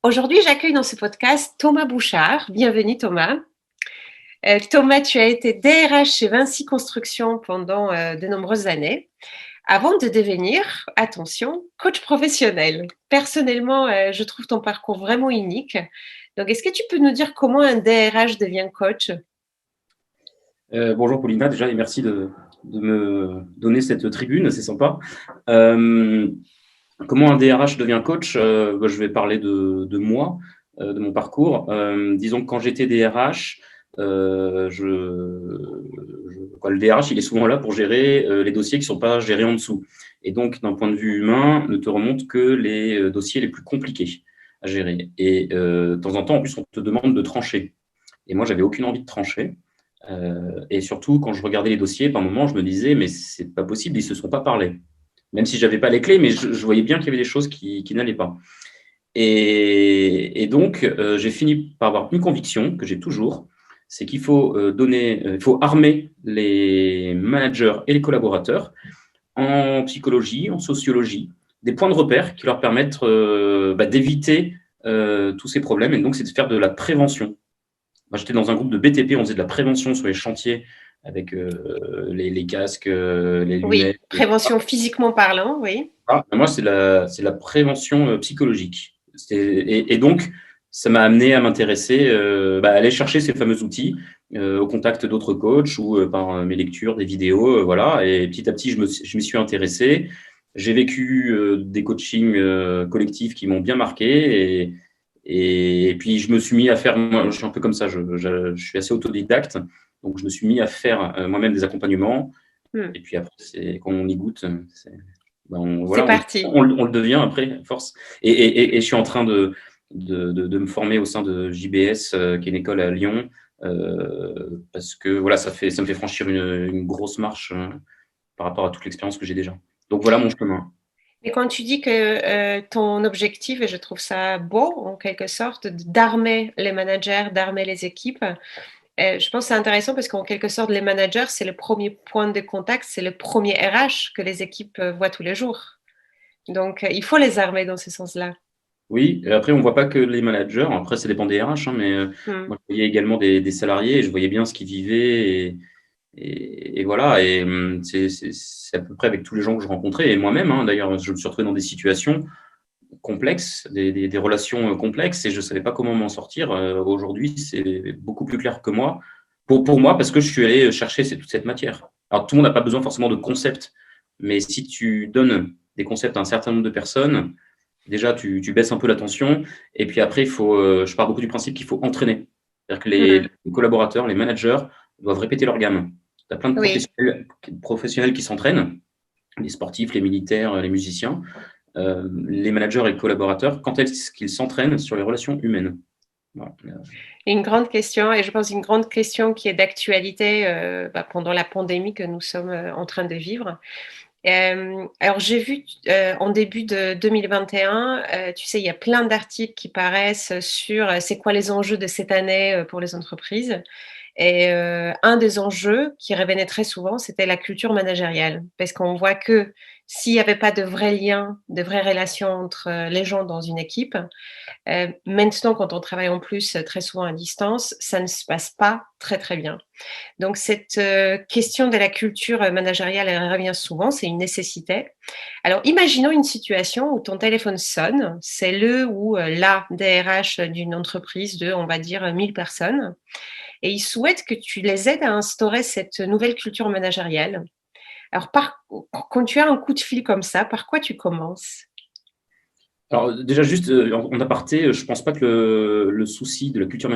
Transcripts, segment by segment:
Aujourd'hui, j'accueille dans ce podcast Thomas Bouchard. Bienvenue Thomas. Thomas, tu as été DRH chez Vinci Construction pendant de nombreuses années, avant de devenir, attention, coach professionnel. Personnellement, je trouve ton parcours vraiment unique. Donc, est-ce que tu peux nous dire comment un DRH devient coach? Bonjour Paulina, déjà, et merci de me donner cette tribune, c'est sympa. Comment un DRH devient coach? Je vais parler de moi, de mon parcours. Disons que quand j'étais DRH, le DRH, il est souvent là pour gérer les dossiers qui ne sont pas gérés en dessous. Et donc, d'un point de vue humain, ne te remonte que les dossiers les plus compliqués à gérer. Et de temps en temps, en plus, on te demande de trancher. Et moi, j'avais aucune envie de trancher. Et surtout, quand je regardais les dossiers, par moments, je me disais, mais c'est pas possible, ils se sont pas parlé. Même si j'avais pas les clés, mais je voyais bien qu'il y avait des choses qui n'allaient pas. Et donc, j'ai fini par avoir une conviction que j'ai toujours, c'est qu'il faut il faut armer les managers et les collaborateurs en psychologie, en sociologie, des points de repère qui leur permettent d'éviter tous ces problèmes. Et donc, c'est de faire de la prévention. Moi, j'étais dans un groupe de BTP, on faisait de la prévention sur les chantiers avec les casques, les lunettes. Oui, prévention physiquement parlant, oui. Moi, c'est la prévention psychologique. Et donc, ça m'a amené à m'intéresser, à aller chercher ces fameux outils au contact d'autres coachs ou par mes lectures, des vidéos, voilà. Et petit à petit, je m'y suis intéressé. J'ai vécu des coachings collectifs qui m'ont bien marqué et puis, je me suis mis à faire, moi, je suis un peu comme ça, je suis assez autodidacte, donc je me suis mis à faire moi-même des accompagnements. Et puis après, quand on y goûte, C'est parti. On le devient après, à force. Et je suis en train de me former au sein de JBS, qui est une école à Lyon, parce que voilà, ça me fait franchir une grosse marche par rapport à toute l'expérience que j'ai déjà. Donc voilà mon chemin. Et quand tu dis que ton objectif, et je trouve ça beau en quelque sorte, d'armer les managers, d'armer les équipes, je pense que c'est intéressant parce qu'en quelque sorte, les managers, c'est le premier point de contact, c'est le premier RH que les équipes voient tous les jours. Donc, il faut les armer dans ce sens-là. Oui, et après, on ne voit pas que les managers. Après, ça dépend des RH, hein, mais moi, je voyais également des salariés et je voyais bien ce qu'ils vivaient. Et voilà, et c'est à peu près avec tous les gens que je rencontrais, et moi-même, hein, d'ailleurs, je me suis retrouvé dans des situations complexes, des relations complexes, et je ne savais pas comment m'en sortir. Aujourd'hui, c'est beaucoup plus clair que moi, pour moi, parce que je suis allé chercher toute cette matière. Alors, tout le monde n'a pas besoin forcément de concepts, mais si tu donnes des concepts à un certain nombre de personnes, déjà, tu baisses un peu la tension, et puis après, je pars beaucoup du principe qu'il faut entraîner. C'est-à-dire que les collaborateurs, les managers doivent répéter leur gamme. Tu as plein de professionnels qui s'entraînent, les sportifs, les militaires, les musiciens, les managers et les collaborateurs, quand est-ce qu'ils s'entraînent sur les relations humaines? Voilà. Une grande question, et je pense une grande question qui est d'actualité pendant la pandémie que nous sommes en train de vivre. Alors, j'ai vu en début de 2021, tu sais, il y a plein d'articles qui paraissent sur c'est quoi les enjeux de cette année pour les entreprises. Et un des enjeux qui revenait très souvent, c'était la culture managériale. Parce qu'on voit que s'il n'y avait pas de vrais liens, de vraies relations entre les gens dans une équipe, maintenant, quand on travaille en plus très souvent à distance, ça ne se passe pas très, très bien. Donc, cette question de la culture managériale, elle revient souvent, c'est une nécessité. Alors, imaginons une situation où ton téléphone sonne, c'est le ou la DRH d'une entreprise de, on va dire, 1000 personnes, et ils souhaitent que tu les aides à instaurer cette nouvelle culture managériale. Alors, quand tu as un coup de fil comme ça, par quoi tu commences? Alors déjà, juste en aparté, je ne pense pas que le souci de la culture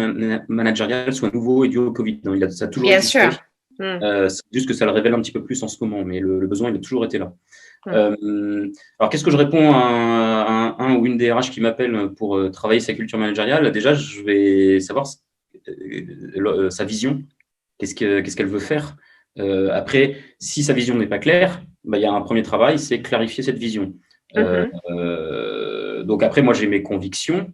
managériale soit nouveau et dû au Covid. Non, ça a toujours Bien existé. sûr. C'est juste que ça le révèle un petit peu plus en ce moment, mais le besoin, il a toujours été là. Mm. Alors, qu'est-ce que je réponds à un ou une DRH qui m'appelle pour travailler sa culture managériale? Déjà, je vais savoir sa vision, qu'est-ce qu'elle veut faire. Après, si sa vision n'est pas claire, il y a un premier travail, c'est clarifier cette vision. Mhm. Donc après, moi, j'ai mes convictions.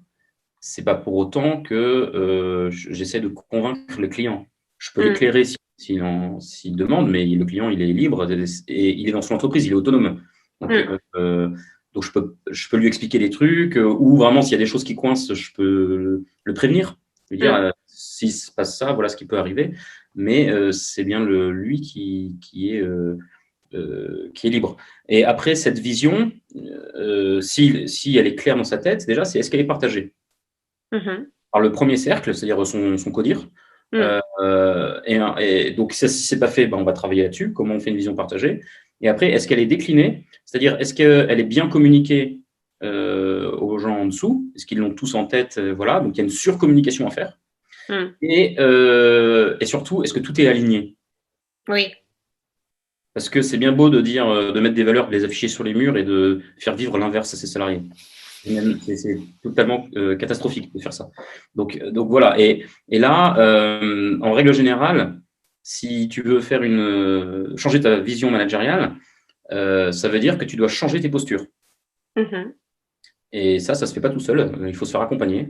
c'est pas pour autant que j'essaie de convaincre le client. Je peux Mm. l'éclairer s'il demande, mais le client, il est libre et il est dans son entreprise, il est autonome. Donc, Mm. donc je peux lui expliquer des trucs, ou vraiment, s'il y a des choses qui coincent, je peux le prévenir, lui dire, Mm. s'il se passe ça, voilà ce qui peut arriver. Mais c'est bien lui qui est libre. Et après, cette vision, si elle est claire dans sa tête, déjà, c'est est-ce qu'elle est partagée Mhm. par le premier cercle, c'est-à-dire son codir. Mm. Et donc, ça, si ce n'est pas fait, ben, on va travailler là-dessus, comment on fait une vision partagée. Et après, est-ce qu'elle est déclinée? C'est-à-dire, est-ce qu'elle est bien communiquée aux gens en dessous? Est-ce qu'ils l'ont tous en tête? Voilà, donc il y a une surcommunication à faire. Mm. Et surtout, est-ce que tout est aligné? Oui. Parce que c'est bien beau de dire, de mettre des valeurs, de les afficher sur les murs et de faire vivre l'inverse à ses salariés. C'est totalement catastrophique de faire ça. Donc voilà. Et là, en règle générale, si tu veux faire changer ta vision managériale, ça veut dire que tu dois changer tes postures. Mhm. Et ça se fait pas tout seul. Il faut se faire accompagner.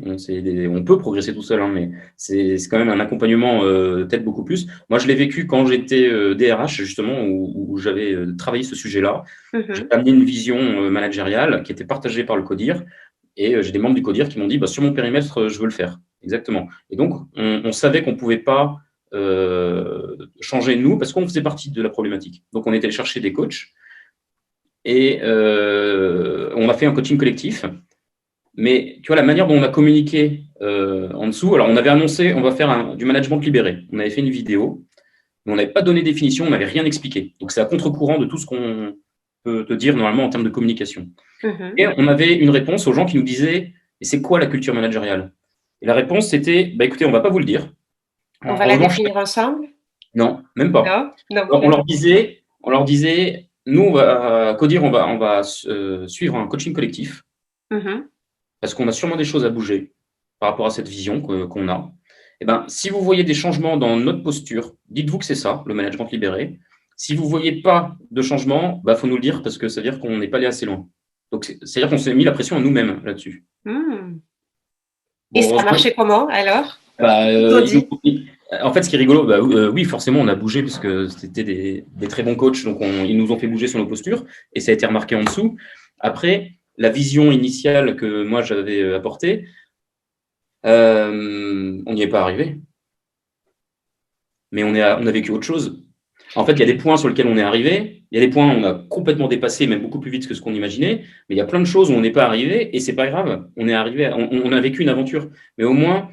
On peut progresser tout seul, hein, mais c'est quand même un accompagnement peut-être beaucoup plus. Moi, je l'ai vécu quand j'étais DRH, justement, où j'avais travaillé ce sujet-là. J'ai Mhm. amené une vision managériale qui était partagée par le CODIR. Et j'ai des membres du CODIR qui m'ont dit, bah, sur mon périmètre, je veux le faire. Exactement. Et donc, on savait qu'on ne pouvait pas changer nous parce qu'on faisait partie de la problématique. Donc, on était allé chercher des coachs et on a fait un coaching collectif. Mais tu vois, la manière dont on a communiqué en dessous, alors on avait annoncé, on va faire du management libéré. On avait fait une vidéo, mais on n'avait pas donné de définition, on n'avait rien expliqué. Donc c'est à contre-courant de tout ce qu'on peut te dire normalement en termes de communication. Mhm. Et on avait une réponse aux gens qui nous disaient, et c'est quoi la culture managériale? Et la réponse, c'était, bah, écoutez, on ne va pas vous le dire. On En va la revanche, définir ensemble? non, même pas. Non, non On plus. leur disait, nous, à Codir, on va suivre un coaching collectif Mhm. parce qu'on a sûrement des choses à bouger par rapport à cette vision qu'on a. Eh ben, si vous voyez des changements dans notre posture, dites-vous que c'est ça, le management libéré. Si vous ne voyez pas de changement, bah, faut nous le dire parce que ça veut dire qu'on n'est pas allé assez loin. Donc, c'est-à-dire qu'on s'est mis la pression à nous-mêmes là-dessus. Mm. Et Bon, ça a heureusement, marché comment alors? bah, Ils t'ont dit. en fait, ce qui est rigolo, bah, oui, forcément, on a bougé parce que c'était des très bons coachs, donc ils nous ont fait bouger sur nos postures et ça a été remarqué en dessous. Après, la vision initiale que moi j'avais apportée, on n'y est pas arrivé, mais on a vécu autre chose. En fait, il y a des points sur lesquels on est arrivé, il y a des points où on a complètement dépassé, même beaucoup plus vite que ce qu'on imaginait, mais il y a plein de choses où on n'est pas arrivé et c'est pas grave. On est arrivé, on a vécu une aventure, mais au moins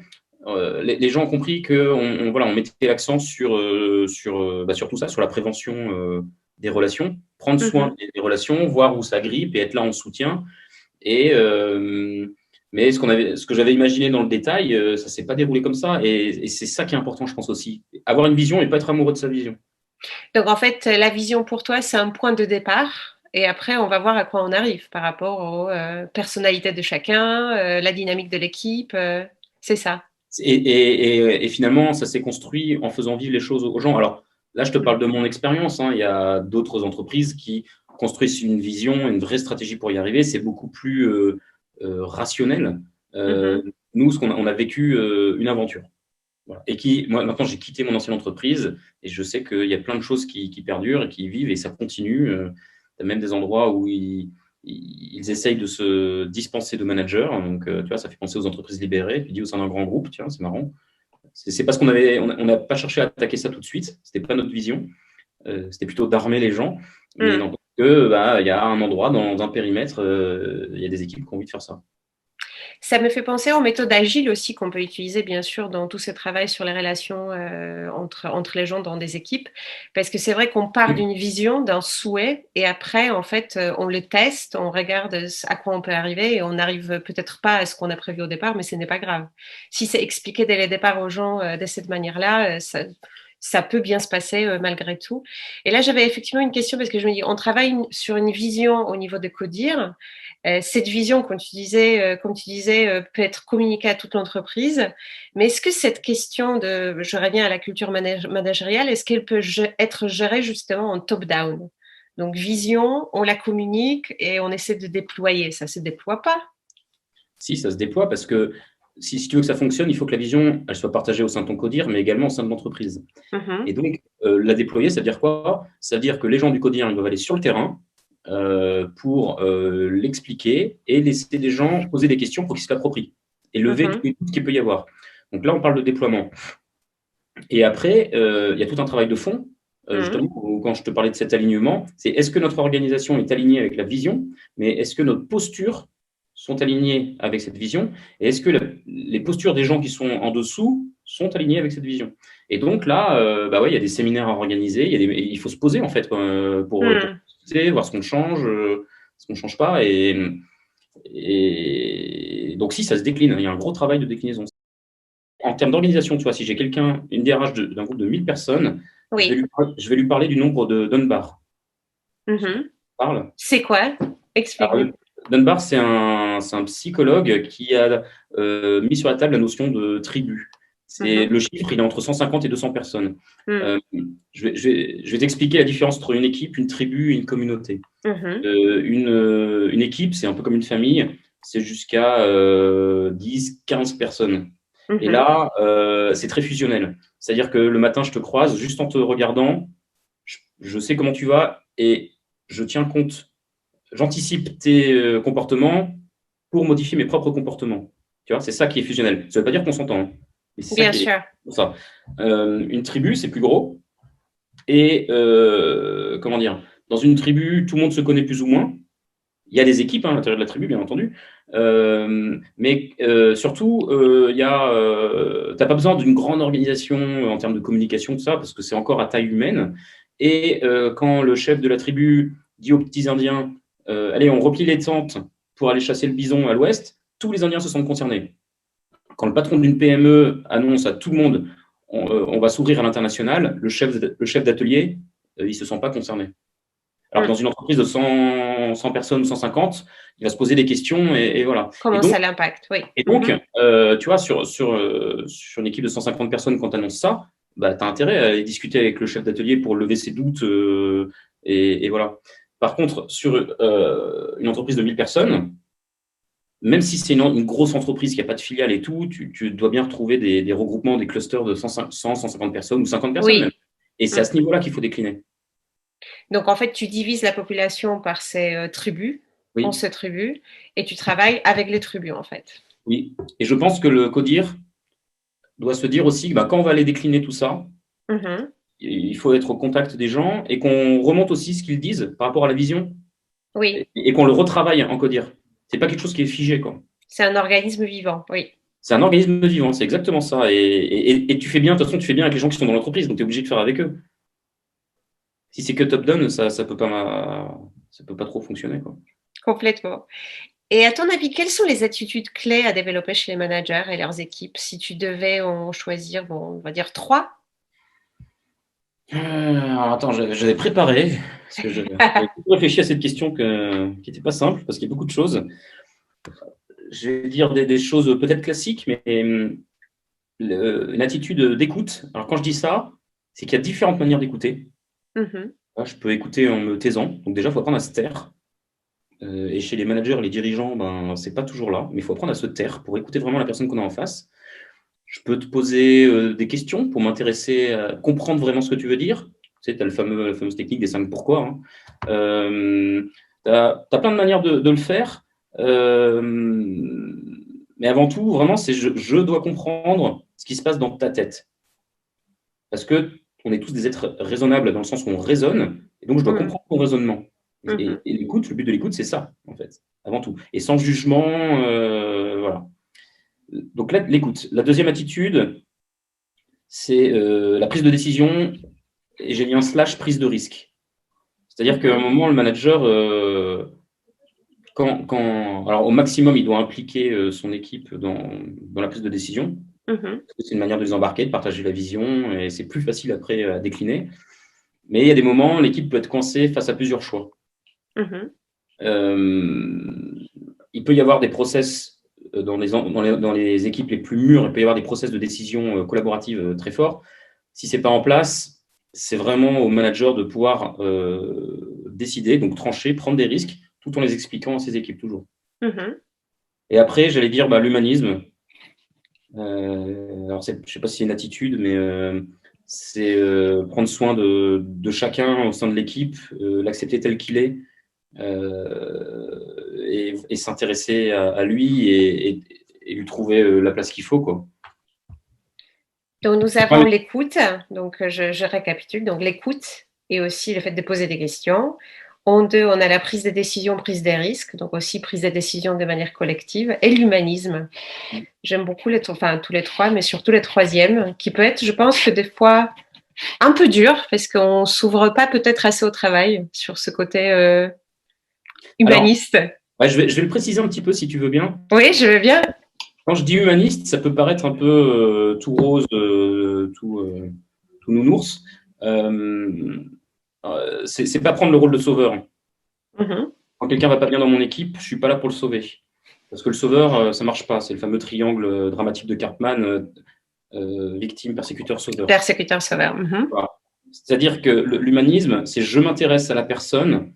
les gens ont compris que voilà, on mettait l'accent sur tout ça, sur la prévention des relations, prendre soin Mhm. des relations, voir où ça grippe et être là en soutien. Et, mais ce que j'avais imaginé dans le détail, ça ne s'est pas déroulé comme ça. Et c'est ça qui est important, je pense aussi. Avoir une vision et pas être amoureux de sa vision. Donc en fait, la vision pour toi, c'est un point de départ. Et après, on va voir à quoi on arrive par rapport aux personnalités de chacun, la dynamique de l'équipe. C'est ça. Et finalement, ça s'est construit en faisant vivre les choses aux gens. Alors là, je te parle de mon expérience, hein. Il y a d'autres entreprises qui construisent une vision, une vraie stratégie pour y arriver. C'est beaucoup plus rationnel. Euh, Mhm. Nous, on a vécu une aventure. Voilà. Moi, maintenant, j'ai quitté mon ancienne entreprise et je sais qu'il y a plein de choses qui perdurent et qui vivent et ça continue. Il y a même des endroits où ils essayent de se dispenser de managers. Donc, tu vois, ça fait penser aux entreprises libérées. Tu dis au sein d'un grand groupe, tiens, c'est marrant. C'est parce on n'a pas cherché à attaquer ça tout de suite. C'était pas notre vision. C'était plutôt d'armer les gens. Mais Mm. n'empêche que, bah, il y a un endroit dans un périmètre, il y a des équipes qui ont envie de faire ça. Ça me fait penser aux méthodes agiles aussi qu'on peut utiliser, bien sûr, dans tout ce travail sur les relations entre les gens dans des équipes. Parce que c'est vrai qu'on part d'une vision, d'un souhait, et après, en fait, on le teste, on regarde à quoi on peut arriver, et on n'arrive peut-être pas à ce qu'on a prévu au départ, mais ce n'est pas grave. Si c'est expliqué dès le départ aux gens de cette manière-là, ça peut bien se passer malgré tout. Et là, j'avais effectivement une question parce que je me dis, on travaille sur une vision au niveau de Codir. Cette vision, comme tu disais, peut être communiquée à toute l'entreprise. Mais est-ce que cette question de, je reviens à la culture managériale, est-ce qu'elle peut être gérée justement en top-down? Donc, vision, on la communique et on essaie de déployer. Ça ne se déploie pas. Si, ça se déploie parce que si tu veux que ça fonctionne, il faut que la vision, elle soit partagée au sein de ton codir, mais également au sein de l'entreprise. Et donc, la déployer, ça veut dire quoi? Ça veut dire que les gens du codir, ils doivent aller sur le terrain pour l'expliquer et laisser des gens poser des questions pour qu'ils se l'approprient et lever tous les doutes qu'il peut y avoir. Donc là, on parle de déploiement. Et après, il y a tout un travail de fond. Justement, quand je te parlais de cet alignement, c'est est-ce que notre organisation est alignée avec la vision, mais est-ce que nos postures sont alignées avec cette vision, et est-ce que les postures des gens qui sont en dessous sont alignées avec cette vision. Et donc là, il y a des séminaires à organiser, il faut se poser en fait pour discuter, voir ce qu'on change, ce qu'on ne change pas. Et donc si ça se décline, il y a un gros travail de déclinaison. En termes d'organisation, tu vois, si j'ai une DRH d'un groupe de 1000 personnes, je vais lui parler du nombre de Dunbar. C'est quoi? Explique-moi. Dunbar, c'est un psychologue qui a mis sur la table la notion de tribu. Le chiffre, il est entre 150 et 200 personnes. Je vais t'expliquer la différence entre une équipe, une tribu et une communauté. Une équipe, c'est un peu comme une famille, c'est jusqu'à 10, 15 personnes. Et là, c'est très fusionnel. C'est-à-dire que le matin, je te croise, juste en te regardant, je sais comment tu vas et je tiens compte, j'anticipe tes comportements pour modifier mes propres comportements. Tu vois, c'est ça qui est fusionnel. Ça ne veut pas dire qu'on s'entend. Hein. Bien sûr. Ça. Une tribu, c'est plus gros. Et comment dire, dans une tribu, tout le monde se connaît plus ou moins. Il y a des équipes à l'intérieur de la tribu, bien entendu. Mais surtout, t'as pas besoin d'une grande organisation en termes de communication, tout ça, parce que c'est encore à taille humaine. Et quand le chef de la tribu dit aux petits Indiens, allez, on replie les tentes pour aller chasser le bison à l'ouest, tous les Indiens se sentent concernés. Quand le patron d'une PME annonce à tout le monde, on va s'ouvrir à l'international, le chef d'atelier, il se sent pas concerné. Alors que dans une entreprise de 100 personnes ou 150, il va se poser des questions et voilà. Comment ça l'impacte, oui. Et donc, tu vois, sur une équipe de 150 personnes, quand tu annonces ça, tu as intérêt à aller discuter avec le chef d'atelier pour lever ses doutes. Et voilà. Par contre, sur une entreprise de 1000 personnes, même si c'est une grosse entreprise qui n'a pas de filiale et tout, tu dois bien retrouver des regroupements, des clusters de 100, 150 personnes ou 50 personnes même. Et c'est à ce niveau-là qu'il faut décliner. Donc, en fait, tu divises la population par ces tribus, 11 tribus, et tu travailles avec les tribus, en fait. Oui, et je pense que le CODIR doit se dire aussi que quand on va aller décliner tout ça, il faut être au contact des gens et qu'on remonte aussi ce qu'ils disent par rapport à la vision. Oui. Et qu'on le retravaille en CODIR. C'est pas quelque chose qui est figé, quoi. C'est un organisme vivant, oui. C'est un organisme vivant, c'est exactement ça. Et tu fais bien, de toute façon, tu fais bien avec les gens qui sont dans l'entreprise, donc tu es obligé de faire avec eux. Si c'est que top-down, ça peut pas trop fonctionner, quoi. Complètement. Et à ton avis, quelles sont les attitudes clés à développer chez les managers et leurs équipes? Si tu devais en choisir, on va dire 3. Alors attends, j'avais préparé, parce que j'avais réfléchi à cette question qui n'était pas simple, parce qu'il y a beaucoup de choses. Je vais dire des choses peut-être classiques, mais une attitude d'écoute. Alors quand je dis ça, c'est qu'il y a différentes manières d'écouter. Je peux écouter en me taisant, donc déjà, il faut apprendre à se taire. Et chez les managers, les dirigeants, c'est pas toujours là, mais il faut apprendre à se taire pour écouter vraiment la personne qu'on a en face. Je peux te poser des questions pour m'intéresser à comprendre vraiment ce que tu veux dire. Tu sais, tu as la fameuse technique des 5 pourquoi. Hein. Tu as plein de manières de le faire. Mais avant tout, vraiment, c'est je dois comprendre ce qui se passe dans ta tête. Parce qu'on est tous des êtres raisonnables dans le sens où on raisonne, et donc je dois comprendre ton raisonnement. Et l'écoute, le but de l'écoute, c'est ça, en fait, avant tout. Et sans jugement, voilà. Donc là, l'écoute. La deuxième attitude, c'est la prise de décision, et j'ai mis un / prise de risque. C'est-à-dire qu'à un moment, le manager, alors au maximum, il doit impliquer son équipe dans la prise de décision. C'est une manière de les embarquer, de partager la vision, et c'est plus facile après à décliner. Mais il y a des moments, l'équipe peut être coincée face à plusieurs choix. Il peut y avoir des process dans les équipes les plus mûres, il peut y avoir des process de décision collaborative très forts. Si ce n'est pas en place, c'est vraiment au manager de pouvoir décider, donc trancher, prendre des risques, tout en les expliquant à ses équipes toujours. Et après, j'allais dire l'humanisme. Alors, je ne sais pas si c'est une attitude, mais c'est prendre soin de chacun au sein de l'équipe, l'accepter tel qu'il est, et s'intéresser à lui et lui trouver la place qu'il faut, quoi. Donc, nous avons Ouais, l'écoute. Donc, je récapitule. Donc, l'écoute et aussi le fait de poser des questions. En deux, on a la prise de décision, prise des risques. Donc, aussi prise de décision de manière collective. Et l'humanisme. J'aime beaucoup enfin, tous les trois, mais surtout le troisième, qui peut être, je pense que des fois, un peu dur, parce qu'on s'ouvre pas peut-être assez au travail sur ce côté alors, humaniste. ouais, je vais le préciser un petit peu si tu veux bien. Oui, je veux bien. Quand je dis humaniste, ça peut paraître un peu tout rose, tout nounours. C'est pas prendre le rôle de sauveur. Mhm. Quand quelqu'un va pas bien dans mon équipe, je suis pas là pour le sauver. Parce que le sauveur, ça marche pas. C'est le fameux triangle dramatique de Cartman, victime, persécuteur, sauveur. Persécuteur sauveur. Mhm. Voilà. C'est-à-dire que l'humanisme, c'est je m'intéresse à la personne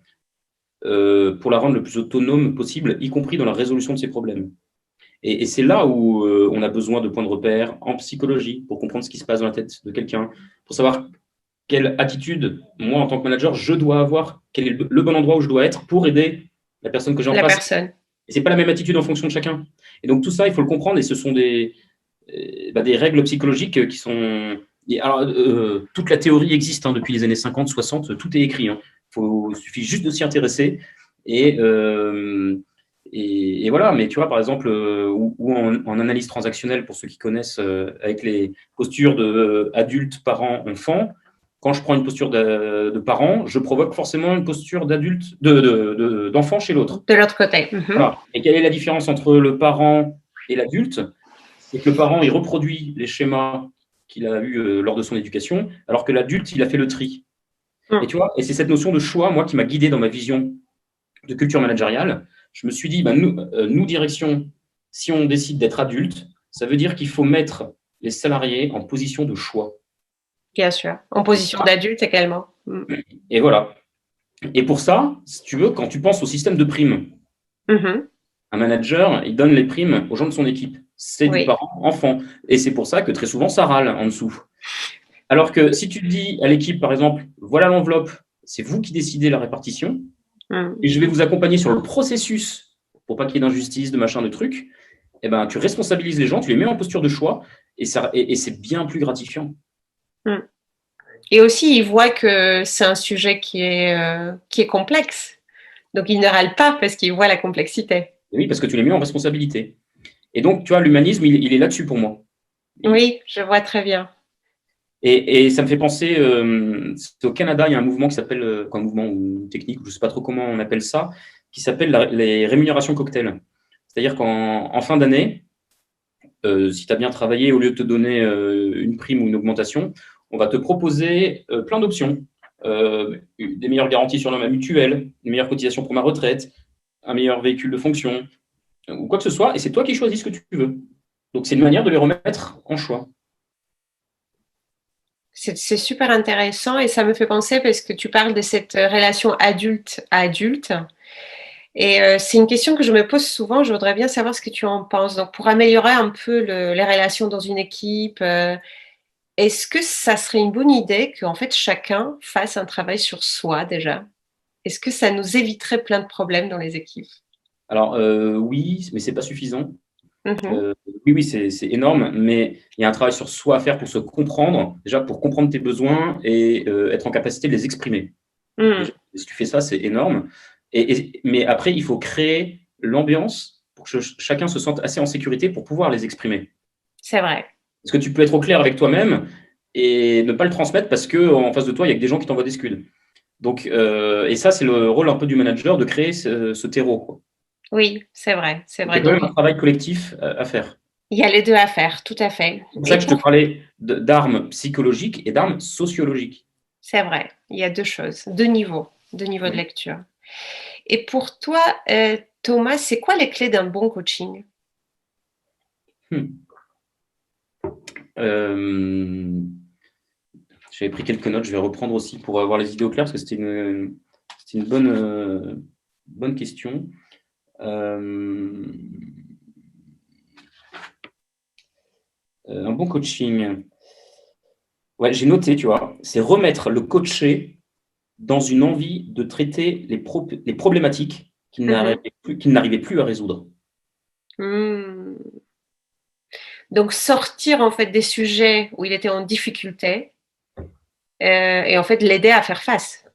pour la rendre le plus autonome possible, y compris dans la résolution de ses problèmes. Et c'est là où on a besoin de points de repère en psychologie pour comprendre ce qui se passe dans la tête de quelqu'un, pour savoir quelle attitude, moi, en tant que manager, je dois avoir, quel est le bon endroit où je dois être pour aider la personne que j'ai en La face. personne. Et c'est pas la même attitude en fonction de chacun. Et donc tout ça, il faut le comprendre. Et ce sont des règles psychologiques qui sont. Alors, toute la théorie existe depuis les années 50, 60. Tout est écrit. Il suffit juste de s'y intéresser. Et, euh, et voilà. Mais tu vois, par exemple, ou en analyse transactionnelle, pour ceux qui connaissent, avec les postures de adulte, parent, enfant. Quand je prends une posture de parent, je provoque forcément une posture d'adulte, d'enfant chez l'autre. De l'autre côté. Mhm. Voilà. Et quelle est la différence entre le parent et l'adulte? C'est que le parent, il reproduit les schémas qu'il a eus lors de son éducation, alors que l'adulte, il a fait le tri. Et Mm. tu vois, et c'est cette notion de choix, moi, qui m'a guidé dans ma vision de culture managériale. Je me suis dit, ben, nous, direction, si on décide d'être adulte, ça veut dire qu'il faut mettre les salariés en position de choix. Bien sûr. En position d'adulte également. Mm. Et voilà. Et pour ça, si tu veux, quand tu penses au système de primes, Mhm. un manager, il donne les primes aux gens de son équipe. C'est du Oui. parent-enfant. Et c'est pour ça que très souvent, ça râle en dessous. Alors que si tu dis à l'équipe, par exemple, voilà l'enveloppe, c'est vous qui décidez la répartition, Mm. et je vais vous accompagner sur le processus pour pas qu'il y ait d'injustice, de machin, de trucs, eh ben, tu responsabilises les gens, tu les mets en posture de choix, et c'est bien plus gratifiant. Mm. Et aussi, il voit que c'est un sujet qui est complexe. Donc, il ne râle pas parce qu'il voit la complexité. Et oui, parce que tu les mets en responsabilité. Et donc, tu vois, l'humanisme, il est là-dessus pour moi. Oui, je vois très bien. Et ça me fait penser, au Canada, il y a un mouvement qui s'appelle, un mouvement ou technique, je ne sais pas trop comment on appelle ça, qui s'appelle les rémunérations cocktail. C'est-à-dire qu'en fin d'année, si tu as bien travaillé, au lieu de te donner une prime ou une augmentation, on va te proposer plein d'options. Des meilleures garanties sur ma mutuelle, une meilleure cotisation pour ma retraite, un meilleur véhicule de fonction, ou quoi que ce soit, et c'est toi qui choisis ce que tu veux. Donc c'est une manière de les remettre en choix. C'est super intéressant et ça me fait penser parce que tu parles de cette relation adulte à adulte. Et c'est une question que je me pose souvent. Je voudrais bien savoir ce que tu en penses. Donc, pour améliorer un peu les relations dans une équipe, est-ce que ça serait une bonne idée qu'en fait chacun fasse un travail sur soi déjà? Est-ce que ça nous éviterait plein de problèmes dans les équipes? Alors oui, mais c'est pas suffisant. Mhm. Euh, oui, oui, c'est énorme, mais il y a un travail sur soi à faire pour se comprendre, déjà pour comprendre tes besoins et être en capacité de les exprimer. Déjà, Mm. si tu fais ça, c'est énorme. Mais après, il faut créer l'ambiance pour que chacun se sente assez en sécurité pour pouvoir les exprimer. C'est vrai. Parce que tu peux être au clair avec toi-même et ne pas le transmettre parce que en face de toi, il y a que des gens qui t'envoient des scuds. Donc, et ça, c'est le rôle un peu du manager de créer ce terreau, quoi. Oui, c'est vrai, c'est Donc, il y vrai. a quand Donc, même un travail collectif à faire. il y a les deux à faire, tout à fait. C'est pour ça Et que je te pour, parlais d'armes psychologiques et d'armes sociologiques. c'est vrai, il y a deux choses, deux niveaux de lecture. Et pour toi, Thomas, c'est quoi les clés d'un bon coaching? Hmm. Euh, J'avais pris quelques notes, je vais reprendre aussi pour avoir les idées au clair parce que c'était une bonne question. Euh, Un bon coaching. Ouais, j'ai noté, tu vois, c'est remettre le coaché dans une envie de traiter les problématiques Mhm. qu'il n'arrivait plus à résoudre. Hmm. Donc sortir en fait des sujets où il était en difficulté et en fait l'aider à faire face.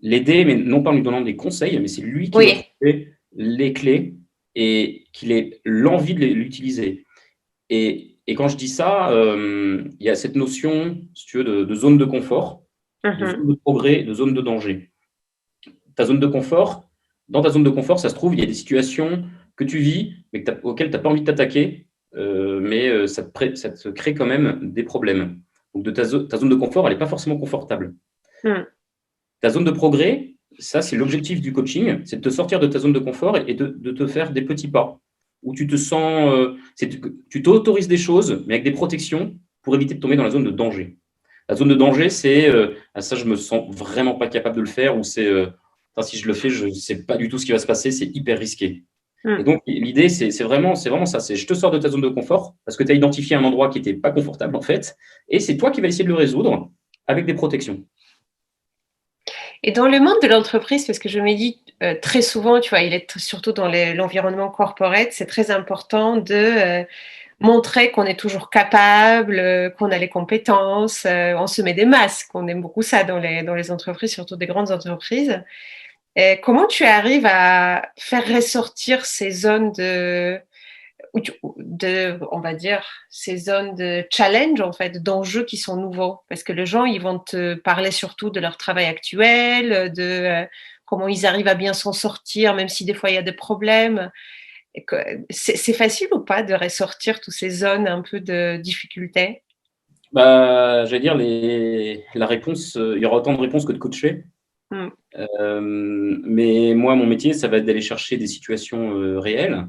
L'aider, mais non pas en lui donnant des conseils, mais c'est lui qui doit Oui. trouver les clés et qu'il ait l'envie de l'utiliser. Et quand je dis ça, il y a cette notion, si tu veux, de zone de confort, de Mhm. zone de progrès, de zone de danger. Ta zone de confort, dans ta zone de confort, ça se trouve, il y a des situations que tu vis, mais auxquelles tu n'as pas envie de t'attaquer, mais ça te crée quand même des problèmes. Donc ta zone de confort, elle n'est pas forcément confortable. Hmm. Ta zone de progrès, ça, c'est l'objectif du coaching, c'est de te sortir de ta zone de confort et de te faire des petits pas, où tu te sens, tu t'autorises des choses, mais avec des protections pour éviter de tomber dans la zone de danger. La zone de danger, c'est ça, je me sens vraiment pas capable de le faire, ou c'est si je le fais, je ne sais pas du tout ce qui va se passer, c'est hyper risqué. Et Hmm. donc, l'idée, c'est vraiment ça. C'est je te sors de ta zone de confort parce que tu as identifié un endroit qui n'était pas confortable, en fait, et c'est toi qui vas essayer de le résoudre avec des protections. Et dans le monde de l'entreprise, parce que je me dis très souvent, tu vois, il est surtout dans l'environnement corporate, c'est très important de montrer qu'on est toujours capable, qu'on a les compétences, on se met des masques, on aime beaucoup ça dans les entreprises, surtout des grandes entreprises. Et comment tu arrives à faire ressortir ces zones on va dire, ces zones de challenge, en fait, d'enjeux qui sont nouveaux? Parce que les gens, ils vont te parler surtout de leur travail actuel, de comment ils arrivent à bien s'en sortir, même si des fois il y a des problèmes. C'est facile ou pas de ressortir toutes ces zones un peu de difficulté? Bah, j'allais dire, la réponse, il y aura autant de réponses que de coachés. Mm. Mais moi, mon métier, ça va être d'aller chercher des situations réelles.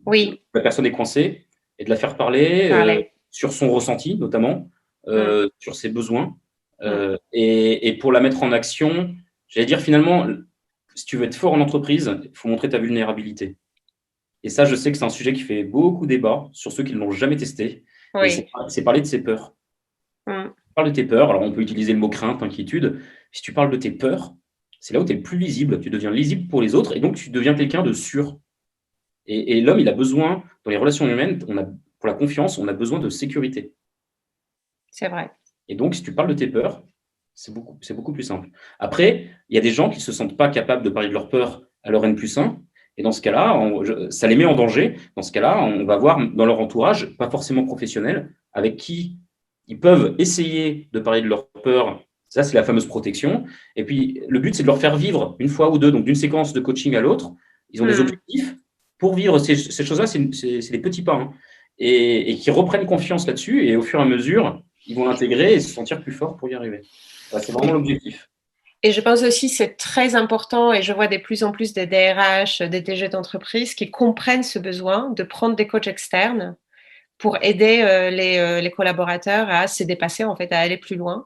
Oui, La personne est coincée et de la faire parler parler. sur son ressenti, notamment, Mm. sur ses besoins. Mm. Et pour la mettre en action, j'allais dire, finalement, si tu veux être fort en entreprise, il faut montrer ta vulnérabilité. Et ça, je sais que c'est un sujet qui fait beaucoup débat sur ceux qui ne l'ont jamais testé. Et Oui. c'est parler de ses peurs. Mm. Parle de tes peurs. Alors, on peut utiliser le mot crainte, inquiétude. Si tu parles de tes peurs, c'est là où tu es le plus lisible. Tu deviens lisible pour les autres et donc tu deviens quelqu'un de sûr. Et l'homme, il a besoin, dans les relations humaines, pour la confiance, on a besoin de sécurité. C'est vrai. Et donc, si tu parles de tes peurs, c'est beaucoup plus simple. Après, il y a des gens qui ne se sentent pas capables de parler de leurs peurs à leur N+1. Et dans ce cas-là, ça les met en danger. Dans ce cas-là, on va voir dans leur entourage, pas forcément professionnel, avec qui ils peuvent essayer de parler de leurs peurs. Ça, c'est la fameuse protection. Et puis, le but, c'est de leur faire vivre une fois ou deux, donc d'une séquence de coaching à l'autre. Ils ont des Mm. objectifs. Pour vivre ces choses-là, c'est des petits pas, hein. Et qui reprennent confiance là-dessus. Et au fur et à mesure, ils vont l'intégrer et se sentir plus forts pour y arriver. Voilà, c'est vraiment l'objectif. Et je pense aussi que c'est très important, et je vois de plus en plus des DRH, des DG d'entreprise qui comprennent ce besoin de prendre des coachs externes pour aider les collaborateurs à se dépasser, en fait, à aller plus loin.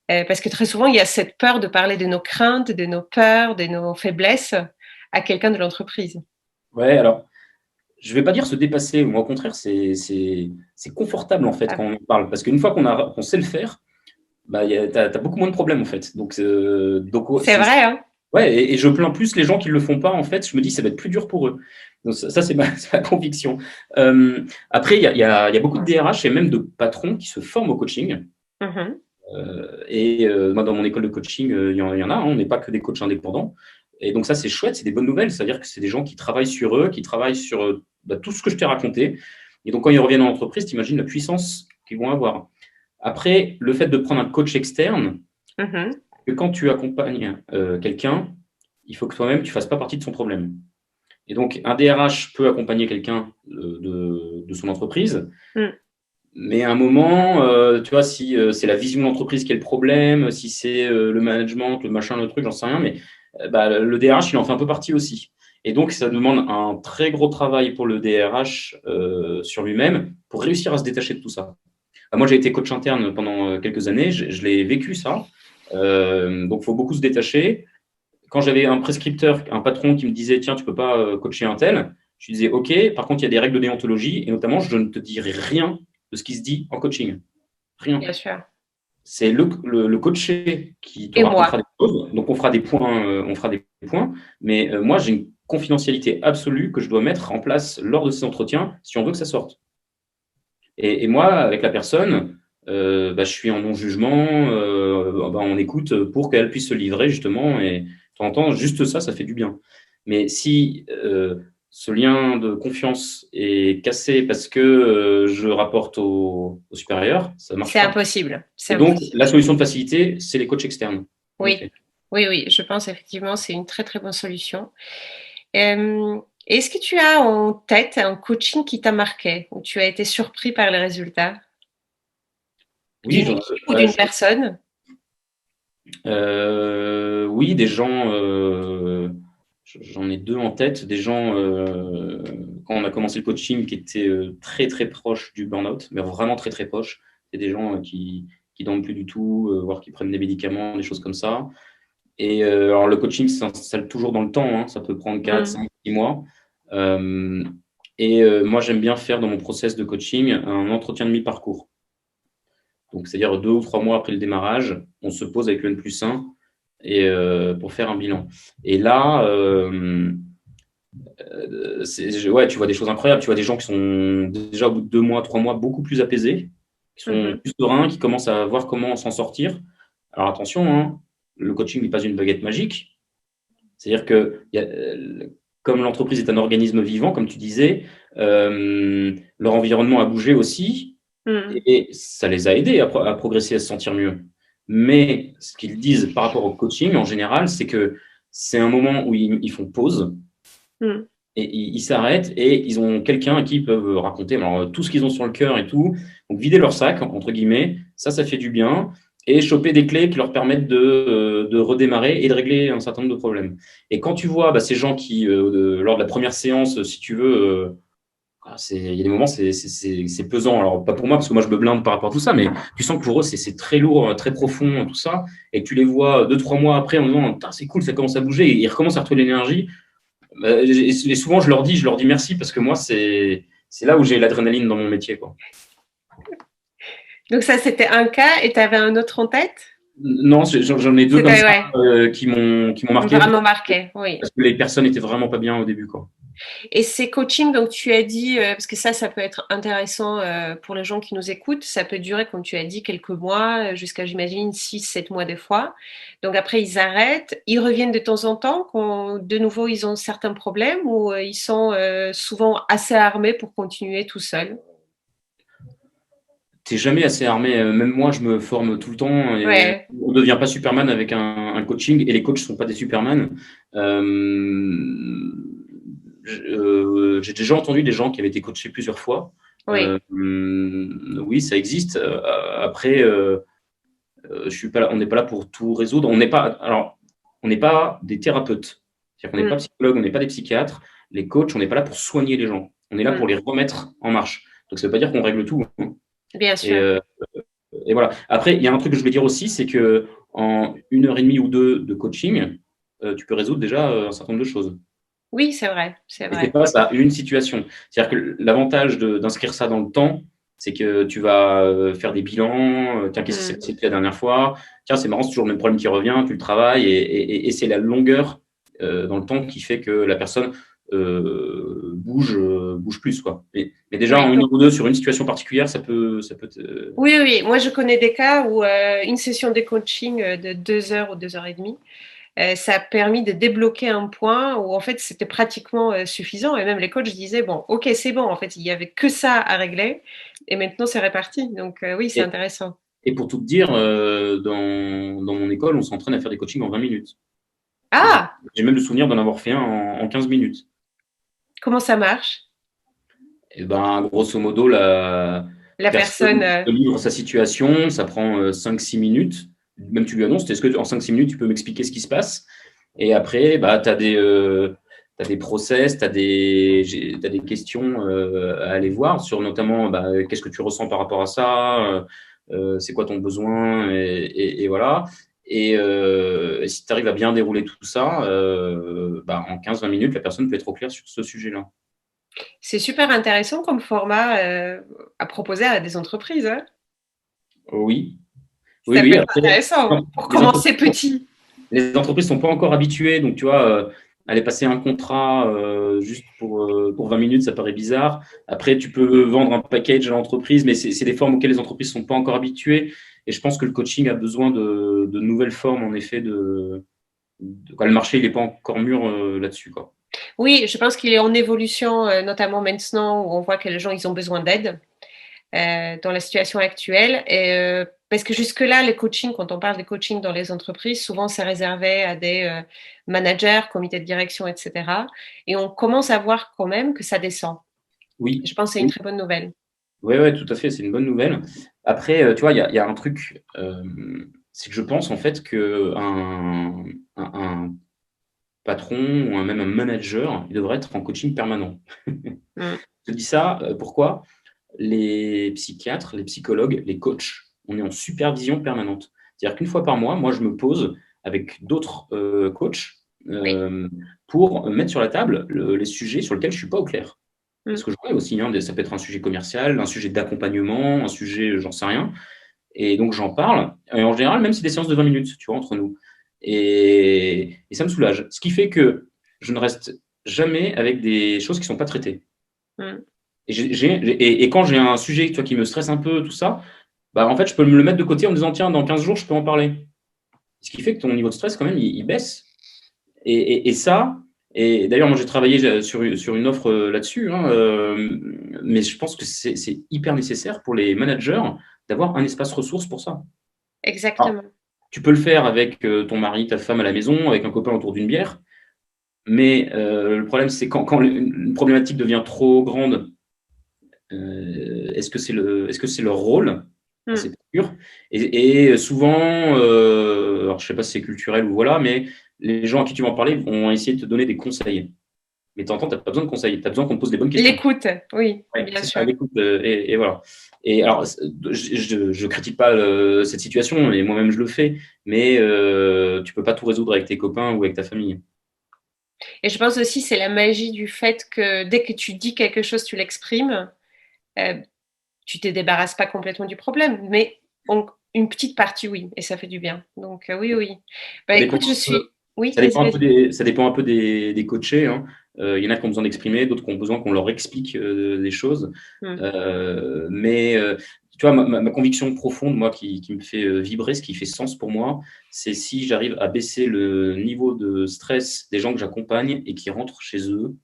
Parce que très souvent, il y a cette peur de parler de nos craintes, de nos peurs, de nos faiblesses à quelqu'un de l'entreprise. Ouais, alors, je ne vais pas dire se dépasser, moi au contraire, c'est confortable en fait Ah, quand on en parle. Parce qu'une fois qu'on sait le faire, bah, tu as beaucoup moins de problèmes en fait. Donc c'est vrai, hein? ouais, et je plains plus les gens qui ne le font pas en fait. Je me dis ça va être plus dur pour eux. Donc ça c'est c'est ma conviction. Après, il y a beaucoup de DRH et même de patrons qui se forment au coaching. Mhm. Moi, dans mon école de coaching, il y en a, hein, on n'est pas que des coachs indépendants. Et donc, ça, c'est chouette, c'est des bonnes nouvelles. C'est-à-dire que c'est des gens qui travaillent sur eux, qui travaillent sur tout ce que je t'ai raconté. Et donc, quand ils reviennent en entreprise, tu imagines la puissance qu'ils vont avoir. Après, le fait de prendre un coach externe, Mhm. que quand tu accompagnes quelqu'un, il faut que toi-même, tu ne fasses pas partie de son problème. Et donc, un DRH peut accompagner quelqu'un de son entreprise, Mm. mais à un moment, tu vois, si c'est la vision de l'entreprise qui est le problème, si c'est le management, le machin, le truc, j'en sais rien, mais bah, le DRH, il en fait un peu partie aussi. Et donc, ça demande un très gros travail pour le DRH sur lui-même pour réussir à se détacher de tout ça. Moi, j'ai été coach interne pendant quelques années, je l'ai vécu ça. Donc, il faut beaucoup se détacher. Quand j'avais un prescripteur, un patron qui me disait, tiens, tu peux pas coacher un tel, je lui disais, OK, par contre, il y a des règles de déontologie, et notamment, je ne te dirai rien de ce qui se dit en coaching. Rien. Bien sûr. C'est le coaché qui te Et racontera moi. des choses. Donc, on fera des points, mais moi, j'ai une confidentialité absolue que je dois mettre en place lors de ces entretiens si on veut que ça sorte. Et moi, avec la personne, je suis en non-jugement, on écoute pour qu'elle puisse se livrer, justement, et de temps en temps, juste ça, ça fait du bien. Mais si ce lien de confiance est cassé parce que je rapporte au supérieur, ça ne marche C'est pas. impossible. C'est Et donc, impossible. la solution de facilité, c'est les coachs externes, en Oui, effet. oui, oui. Je pense effectivement c'est une très très bonne solution. Est-ce que tu as en tête un coaching qui t'a marqué, où tu as été surpris par les résultats Oui, d'une équipe ou d'une personne? oui, des gens, j'en ai deux en tête, des gens, quand on a commencé le coaching, qui étaient très très proches du burn-out, mais vraiment très très proches. C'est des gens qui dorment plus du tout, voire qui prennent des médicaments, des choses comme ça. Et alors le coaching s'installe toujours dans le temps, hein, ça peut prendre 4, Mmh. 5, 6 mois. Euh, moi, j'aime bien faire dans mon process de coaching un entretien de mi-parcours. Donc, c'est-à-dire 2 ou 3 mois après le démarrage, on se pose avec le N+1 et pour faire un bilan. Et là, ouais, tu vois des choses incroyables. Tu vois des gens qui sont déjà au bout de 2 mois, 3 mois, beaucoup plus apaisés, qui sont Mmh. plus sereins, qui commencent à voir comment s'en sortir. Alors attention, hein, le coaching n'est pas une baguette magique. C'est-à-dire que comme l'entreprise est un organisme vivant, comme tu disais, leur environnement a bougé aussi. Mmh. Et ça les a aidés à progresser, à se sentir mieux. Mais ce qu'ils disent par rapport au coaching, en général, c'est que c'est un moment où ils font pause Mmh. et ils s'arrêtent et ils ont quelqu'un à qui ils peuvent raconter alors, tout ce qu'ils ont sur le cœur et tout. Donc, vider leur sac, entre guillemets, ça fait du bien. Et choper des clés qui leur permettent de redémarrer et de régler un certain nombre de problèmes. Et quand tu vois ces gens qui, lors de la première séance, si tu veux, il y a des moments, c'est pesant. Alors, pas pour moi, parce que moi, je me blinde par rapport à tout ça, mais tu sens que pour eux, c'est très lourd, très profond, tout ça. Et que tu les vois 2, 3 mois après en disant, c'est cool, ça commence à bouger. Et ils recommencent à retrouver l'énergie. Et souvent, je leur dis merci parce que moi, c'est là où j'ai l'adrénaline dans mon métier, quoi. Donc ça, c'était un cas et tu avais un autre en tête? Non, j'en ai deux comme C'était ça ouais, qui m'ont marqué vraiment marqué, oui. parce que les personnes étaient vraiment pas bien au début, quoi. Et ces coachings, donc tu as dit, parce que ça peut être intéressant pour les gens qui nous écoutent, ça peut durer, comme tu as dit, quelques mois, jusqu'à, j'imagine, 6, 7 mois des fois. Donc après, ils arrêtent, ils reviennent de temps en temps, quand de nouveau ils ont certains problèmes, ou ils sont souvent assez armés pour continuer tout seuls. T'es jamais assez armé. Même moi, je me forme tout le temps et Ouais. on ne devient pas Superman avec un coaching et les coachs ne sont pas des Superman. J'ai déjà entendu des gens qui avaient été coachés plusieurs fois. Oui. Oui, ça existe. Après, je suis pas là, on n'est pas là pour tout résoudre. On n'est pas des thérapeutes. C'est-à-dire qu'on n'est pas Mm, psychologue, on n'est pas des psychiatres. Les coachs, on n'est pas là pour soigner les gens. On est là pour mm. les remettre en marche. Donc, ça ne veut pas dire qu'on règle tout, hein. Bien Et, sûr. euh, et voilà. Après, il y a un truc que je voulais dire aussi, c'est que en 1 heure et demie ou deux de coaching, tu peux résoudre déjà un certain nombre de choses. Oui, c'est vrai, c'est Et c'est vrai. pas ça, une situation. C'est-à-dire que l'avantage d'inscrire ça dans le temps, c'est que tu vas faire des bilans. Tiens, qu'est-ce qui s'est Mm. passé la dernière fois? Tiens, c'est marrant, c'est toujours le même problème qui revient. Tu le travailles et c'est la longueur dans le temps qui fait que la personne bouge plus, quoi. Mais déjà, Oui. en 1 heure ou deux sur une situation particulière, Oui, oui. Moi, je connais des cas où une session de coaching de 2 heures ou 2 heures et demie, ça a permis de débloquer un point où en fait c'était pratiquement suffisant et même les coachs disaient bon, ok, c'est bon, en fait il y avait que ça à régler et maintenant c'est réparti. Donc oui, c'est et, intéressant. et pour tout te dire, dans mon école, on s'entraîne à faire des coachings en 20 minutes. Et Ah, j'ai même le souvenir d'en avoir fait un en 15 minutes. comment ça marche? Et ben, grosso modo, la La personne personne, te livre sa situation, ça prend 5-6 minutes. Même tu lui annonces, est-ce que en 5-6 minutes, tu peux m'expliquer ce qui se passe? Et après, bah, t'as des process, t'as des questions à aller voir sur notamment qu'est-ce que tu ressens par rapport à ça, c'est quoi ton besoin, et voilà. Et si tu arrives à bien dérouler tout ça, en 15-20 minutes, la personne peut être au clair sur ce sujet-là. C'est super intéressant comme format à proposer à des entreprises. Hein. Oui, oui, Ça peut oui. être Après, intéressant pour les entreprises commencer petit. les entreprises sont pas encore habituées, donc tu vois, aller passer un contrat juste pour 20 minutes, ça paraît bizarre. Après, tu peux vendre un package à l'entreprise, mais c'est des formes auxquelles les entreprises sont pas encore habituées. Et je pense que le coaching a besoin de nouvelles formes, en effet, quoi, le marché, il n'est pas encore mûr là-dessus, quoi. Oui, je pense qu'il est en évolution, notamment maintenant où on voit que les gens ils ont besoin d'aide dans la situation actuelle. Et, parce que jusque-là, les coachings, quand on parle de coaching dans les entreprises, souvent c'est réservé à des managers, comités de direction, etc. Et on commence à voir quand même que ça descend. Oui, Je pense que c'est une oui, très bonne nouvelle. ouais, ouais, tout à fait, c'est une bonne nouvelle. Après, tu vois, il y a un truc, c'est que je pense en fait que un patron ou même un manager, il devrait être en coaching permanent. Mm. Je te dis ça, pourquoi? Les psychiatres, les psychologues, les coachs, on est en supervision permanente. C'est-à-dire qu'une fois par mois, moi, je me pose avec d'autres coachs Oui. pour mettre sur la table les sujets sur lesquels je ne suis pas au clair. Parce Mm. que je vois aussi, hein, ça peut être un sujet commercial, un sujet d'accompagnement, un sujet, j'en sais rien. Et donc, j'en parle. Et en général, même c'est des séances de 20 minutes, tu vois, entre nous. Et ça me soulage. Ce qui fait que je ne reste jamais avec des choses qui ne sont pas traitées. Mm. Et quand j'ai un sujet, tu vois, qui me stresse un peu, tout ça, bah, en fait, je peux me le mettre de côté en me disant, tiens, dans 15 jours, je peux en parler. Ce qui fait que ton niveau de stress, quand même, il baisse. Et ça, et d'ailleurs, moi, j'ai travaillé sur une offre là-dessus, hein, mais je pense que c'est hyper nécessaire pour les managers d'avoir un espace ressource pour ça. Alors, Exactement. tu peux le faire avec ton mari, ta femme à la maison, avec un copain autour d'une bière, mais le problème, c'est quand une problématique devient trop grande, est-ce que c'est leur rôle? Mm. C'est pas sûr. Et souvent, alors je sais pas si c'est culturel ou voilà, mais les gens à qui tu vas en parler vont essayer de te donner des conseils. Mais t'entends, t'as pas besoin de conseils, t'as besoin qu'on te pose des bonnes questions. L'écoute, oui, Ouais, bien c'est ça, sûr. l'écoute, et voilà. Et alors, je critique pas cette situation, et moi-même je le fais, mais tu peux pas tout résoudre avec tes copains ou avec ta famille. Et je pense aussi c'est la magie du fait que dès que tu dis quelque chose, tu l'exprimes. Euh, tu te débarrasses pas complètement du problème, mais une petite partie, oui, et ça fait du bien. Donc, oui, oui. Bah, Ça dépend écoute, je un peu, suis. Oui, ça vas-y, dépend un peu vas-y. ça dépend un peu des coachés, hein. Il y en a qui ont besoin d'exprimer, d'autres qui ont besoin qu'on leur explique des choses. Hmm. Mais tu vois, ma conviction profonde, moi, qui me fait vibrer, ce qui fait sens pour moi, c'est si j'arrive à baisser le niveau de stress des gens que j'accompagne et qui rentrent chez eux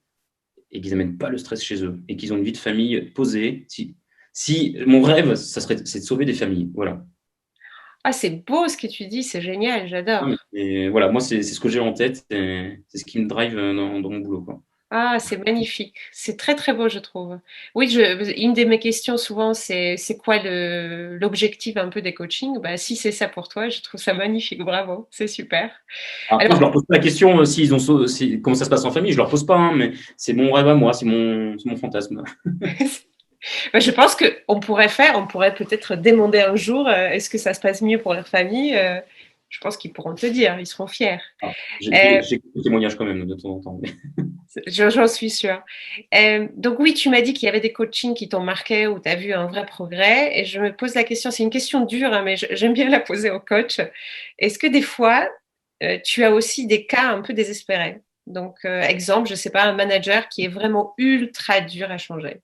et qu'ils n'amènent pas le stress chez eux et qu'ils ont une vie de famille posée. Si mon rêve, c'est de sauver des familles. Voilà. Ah, c'est beau ce que tu dis, c'est génial, j'adore. Et voilà, moi, c'est ce que j'ai en tête et c'est ce qui me drive dans mon boulot, quoi. Ah, c'est magnifique. C'est très, très beau, je trouve. Oui, une de mes questions souvent, c'est quoi l'objectif un peu des coachings? Bah, si c'est ça pour toi, je trouve ça magnifique. Bravo, c'est super. Après, je Alors, leur pose pas la question comment ça se passe en famille, je leur pose pas, hein, mais c'est mon rêve à moi, c'est mon fantasme. bah, je pense on pourrait peut-être demander un jour, est-ce que ça se passe mieux pour leur famille? Je pense qu'ils pourront te dire, ils seront fiers. Alors, Euh, j'ai des témoignages quand même de temps en temps. j'en suis sûre. Donc oui, tu m'as dit qu'il y avait des coachings qui t'ont marqué, où tu as vu un vrai progrès. Et je me pose la question, c'est une question dure, hein, mais j'aime bien la poser aux coachs. Est-ce que des fois, tu as aussi des cas un peu désespérés? Donc, exemple, je sais pas, un manager qui est vraiment ultra dur à changer.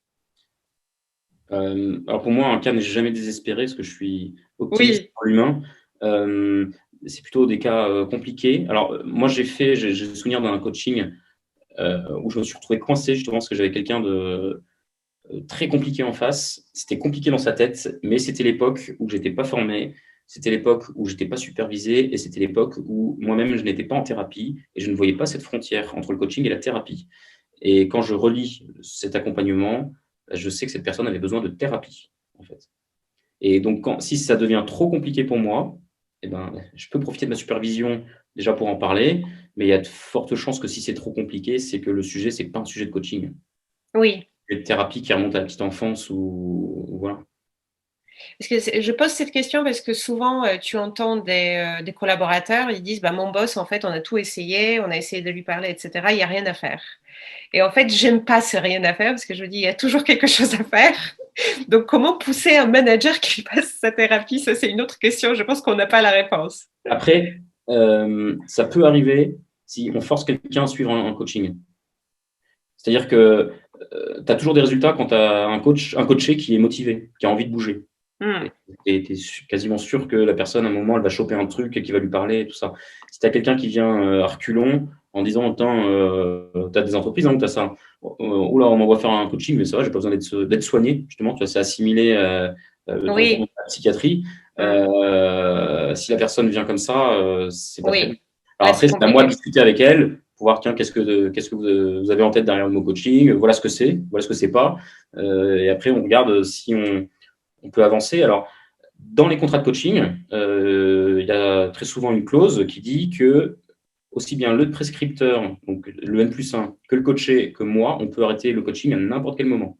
Alors pour moi, un cas n'est jamais désespéré parce que je suis optimiste Oui. pour l'humain. Euh, c'est plutôt des cas compliqués. Alors moi, j'ai le souvenir d'un coaching où je me suis retrouvé coincé justement parce que j'avais quelqu'un de très compliqué en face. C'était compliqué dans sa tête, mais c'était l'époque où j'étais pas formé, c'était l'époque où j'étais pas supervisé, et c'était l'époque où moi-même je n'étais pas en thérapie et je ne voyais pas cette frontière entre le coaching et la thérapie. Et quand je relis cet accompagnement, je sais que cette personne avait besoin de thérapie, en fait. Et donc, si ça devient trop compliqué pour moi, eh ben, je peux profiter de ma supervision déjà pour en parler, mais il y a de fortes chances que si c'est trop compliqué, c'est que le sujet, c'est pas un sujet de coaching, Oui. de thérapie qui remonte à la petite enfance ou voilà. Parce que je pose cette question parce que souvent, tu entends des collaborateurs, ils disent: «Bah, mon boss, en fait, on a tout essayé, on a essayé de lui parler et cetera, il y a rien à faire». Et en fait, j'aime pas ce rien à faire parce que je me dis: «Il y a toujours quelque chose à faire». Donc comment pousser un manager qui fasse sa thérapie? Ça, c'est une autre question, je pense qu'on n'a pas la réponse. Après, ça peut arriver si on force quelqu'un à suivre un coaching. C'est-à-dire que tu as toujours des résultats quand tu as un coaché qui est motivé, qui a envie de bouger. Mmh. Et tu es quasiment sûr que la personne, à un moment, elle va choper un truc et qui va lui parler et tout ça. Si tu as quelqu'un qui vient à reculons en disant, attends, tu as des entreprises où tu as ça. Oula, on m'envoie faire un coaching, mais ça va, j'ai pas besoin d'être soigné, justement. Tu vois, c'est assimilé dans le monde de Oui. la psychiatrie. Mmh. Si la personne vient comme ça, c'est pas très bien. Oui. Alors Là, c'est après, c'est à moi de compliqué. discuter avec elle pour voir, tiens, qu'est-ce que vous avez en tête derrière le mot coaching, voilà ce que c'est, voilà ce que c'est pas. Et après, on regarde si on peut avancer. Alors, dans les contrats de coaching, il y a très souvent une clause qui dit que aussi bien le prescripteur, donc le N+1, que le coaché, que moi, on peut arrêter le coaching à n'importe quel moment.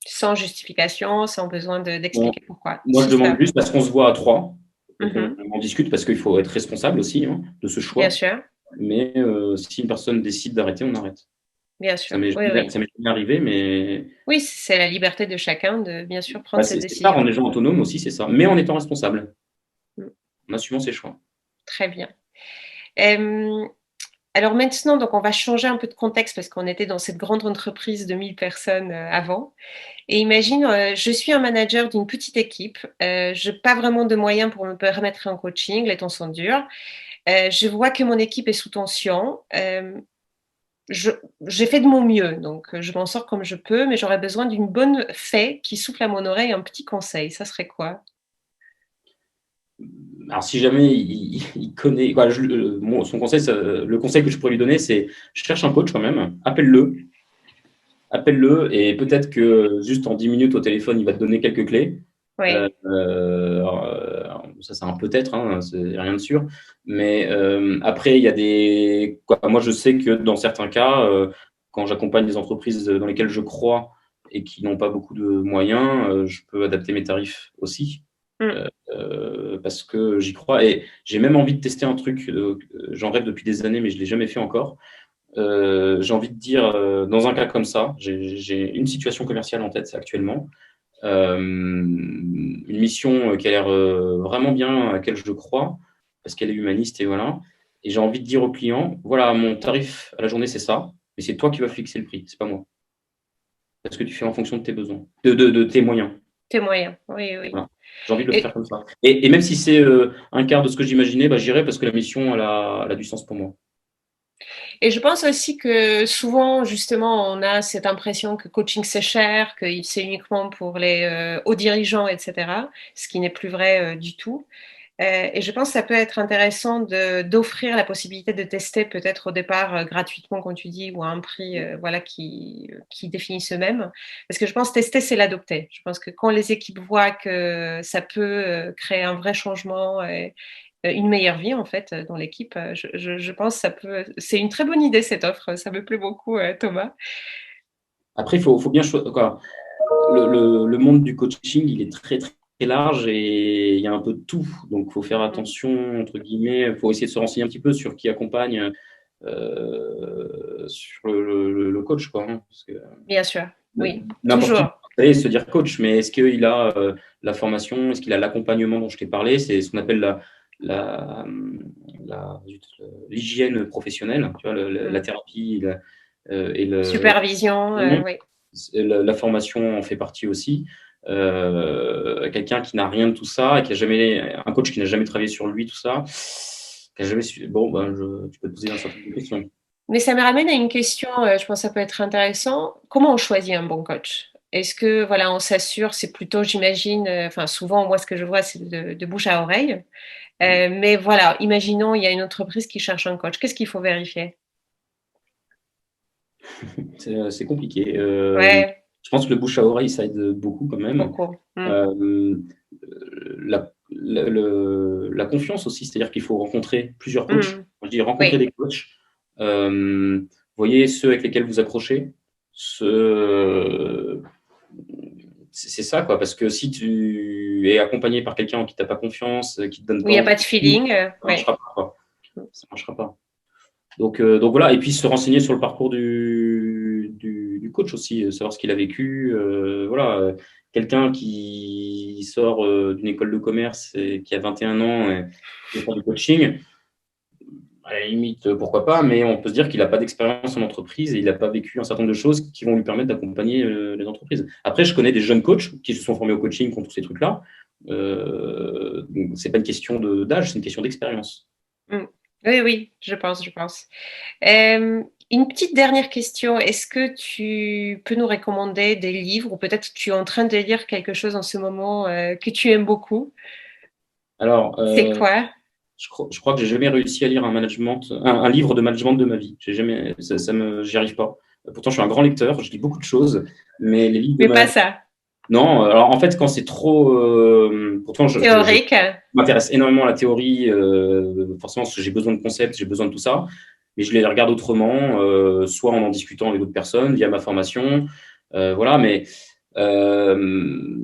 Sans justification, sans besoin Bon, d'expliquer pourquoi. moi, je Si demande ça. juste parce qu'on se voit à trois, donc on, Mmh. on en discute parce qu'il faut être responsable aussi de ce Bien choix. sûr, Mais si une personne décide d'arrêter, on arrête. bien Ça sûr. m'est Oui, jamais, oui. ça m'est jamais arrivé, mais Oui, c'est la liberté de chacun de bien sûr ouais, prendre cette c'est ça, rendre décision. les gens autonomes aussi, c'est ça. Mais en étant responsable, Mmh. en assumant ses choix. Très bien. Hem, alors maintenant, donc on va changer un peu de contexte parce qu'on était dans cette grande entreprise de 1000 personnes, avant. Et imagine, je suis un manager d'une petite équipe, j'ai pas vraiment de moyens pour me permettre un coaching, les temps sont durs. Je vois que mon équipe est sous tension, je j'ai fait de mon mieux, donc je m'en sors comme je peux, mais j'aurais besoin d'une bonne fée qui souffle à mon oreille un petit conseil, ça serait quoi? Alors, si jamais il connaît, voilà, son conseil, le conseil que je pourrais lui donner, c'est cherche un coach quand même, appelle-le, et peut-être que juste en 10 minutes au téléphone, il va te donner quelques clés. Oui. Ça, c'est un peut-être, hein, c'est rien de sûr. Mais après, il y a moi, je sais que dans certains cas, quand j'accompagne des entreprises dans lesquelles je crois et qui n'ont pas beaucoup de moyens, je peux adapter mes tarifs aussi. Mmh. Parce que j'y crois. Et j'ai même envie de tester un truc, j'en rêve depuis des années, mais je ne l'ai jamais fait encore. J'ai envie de dire, dans un cas comme ça, j'ai une situation commerciale en tête actuellement, une mission qui a l'air vraiment bien, à laquelle je crois, parce qu'elle est humaniste, et voilà. Et j'ai envie de dire au client, voilà, mon tarif à la journée, c'est ça, mais c'est toi qui vas fixer le prix, c'est pas moi. Parce que tu fais en fonction de tes besoins, de tes moyens. Tes moyens, oui, oui. Voilà. J'ai envie de le faire Et comme ça. Et même si c'est un quart de ce que j'imaginais, bah, j'irai parce que la mission, elle a du sens pour moi. Et je pense aussi que souvent, justement, on a cette impression que coaching c'est cher, que c'est uniquement pour les hauts dirigeants, etc. Ce qui n'est plus vrai du tout. Et je pense que ça peut être intéressant d'offrir la possibilité de tester peut-être au départ gratuitement, comme tu dis, ou à un prix voilà, qui définisse eux-mêmes. Parce que je pense que tester, c'est l'adopter. Je pense que quand les équipes voient que ça peut créer un vrai changement et une meilleure vie en fait dans l'équipe, je pense que ça peut. C'est une très bonne idée cette offre. Ça me plaît beaucoup, Thomas. Après, il faut bien choisir. Le monde du coaching, il est très, très large et il y a un peu de tout. Donc, il faut faire Mm. attention, entre guillemets. Il faut essayer de se renseigner un petit peu sur qui accompagne sur le coach, quoi, hein, parce que Bien sûr, oui, n'importe qui toujours. peut se dire coach, mais est-ce qu'il a la formation, est-ce qu'il a l'accompagnement dont je t'ai parlé? C'est ce qu'on appelle la, l'hygiène professionnelle, tu vois, la Mm. thérapie et le Supervision, oui. la formation en fait partie aussi. Quelqu'un qui n'a rien de tout ça, et qui a jamais, un coach qui n'a jamais travaillé sur lui, tout ça, qui a jamais bon, ben, tu peux te poser un certain nombre de questions. Mais ça me ramène à une question, je pense que ça peut être intéressant. Comment on choisit un bon coach? Est-ce que, voilà, on s'assure, c'est plutôt, j'imagine, enfin, souvent, moi, ce que je vois, c'est de bouche à oreille. Mais voilà, imaginons, il y a une entreprise qui cherche un coach. Qu'est-ce qu'il faut vérifier? C'est compliqué. Ouais, Je pense que le bouche à oreille, ça aide beaucoup quand même. beaucoup. Mm. Euh, la confiance aussi, c'est-à-dire qu'il faut rencontrer plusieurs coachs. Mm. Je dis rencontrer Oui, des coachs. Voyez ceux avec lesquels vous accrochez, ceux, c'est ça, quoi. Parce que si tu es accompagné par quelqu'un en qui tu n'as pas confiance, qui ne te donne où il pas n'y a envie, pas de feeling. ça ne Ouais. marchera pas, quoi. Ça marchera pas. Donc voilà, et puis se renseigner sur le parcours du coach aussi, savoir ce qu'il a vécu. Voilà, quelqu'un qui sort d'une école de commerce et qui a 21 ans et qui veut faire du coaching, à la limite, pourquoi pas, mais on peut se dire qu'il n'a pas d'expérience en entreprise et il n'a pas vécu un certain nombre de choses qui vont lui permettre d'accompagner les entreprises. Après, je connais des jeunes coachs qui se sont formés au coaching contre tous ces trucs-là. Donc, c'est pas une question d'âge, c'est une question d'expérience. Mm. Oui, oui, je pense, je pense. Une petite dernière question. Est-ce que tu peux nous recommander des livres ou peut-être tu es en train de lire quelque chose en ce moment que tu aimes beaucoup? Alors, C'est quoi? je crois que j'ai jamais réussi à lire un livre de management de ma vie. J'ai jamais, j'y arrive pas. Pourtant, je suis un grand lecteur, je lis beaucoup de choses, mais les livres de Mais pas management, ça. non. Alors, en fait, quand c'est trop, pourtant, je Théorique. m'intéresse énormément à la théorie, forcément, parce que j'ai besoin de concepts, j'ai besoin de tout ça, mais je les regarde autrement, soit en discutant avec d'autres personnes, via ma formation, voilà, mais euh,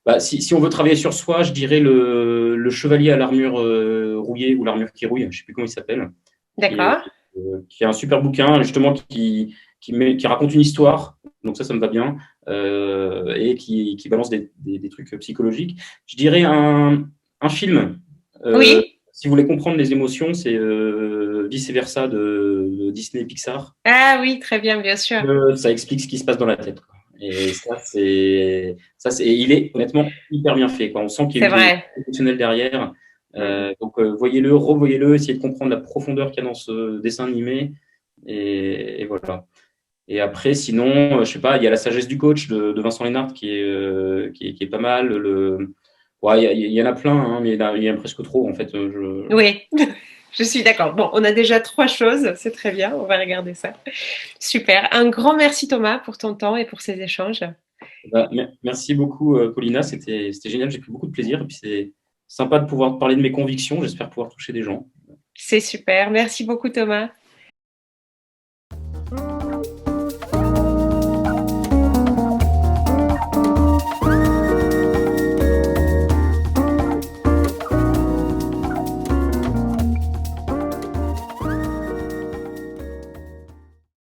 bah, si on veut travailler sur soi, je dirais le chevalier à l'armure rouillée ou l'armure qui rouille, je ne sais plus comment il s'appelle, D'accord. qui est un super bouquin, justement, qui raconte une histoire, donc ça me va bien, et qui balance des trucs psychologiques. Je dirais un film. Oui. Si vous voulez comprendre les émotions, c'est vice-versa de Disney et Pixar. Ah oui, très bien, bien sûr. Ça explique ce qui se passe dans la tête, quoi. Et il est honnêtement hyper bien fait, quoi. On sent qu'il y a C'est eu des vrai. professionnels derrière. Mm. Donc, voyez-le, revoyez-le, essayez de comprendre la profondeur qu'il y a dans ce dessin animé. Et voilà. Et après, sinon, je sais pas, il y a La sagesse du coach de Vincent Lennart qui est pas mal. Ouais, il y en a plein, hein, mais il y en a presque trop, en fait. Oui, je suis d'accord. Bon, on a déjà 3 choses, c'est très bien, on va regarder ça. Super. Un grand merci Thomas pour ton temps et pour ces échanges. Bah, merci beaucoup, Paulina. C'était génial. J'ai pris beaucoup de plaisir. Et puis, c'est sympa de pouvoir parler de mes convictions. J'espère pouvoir toucher des gens. C'est super. Merci beaucoup Thomas.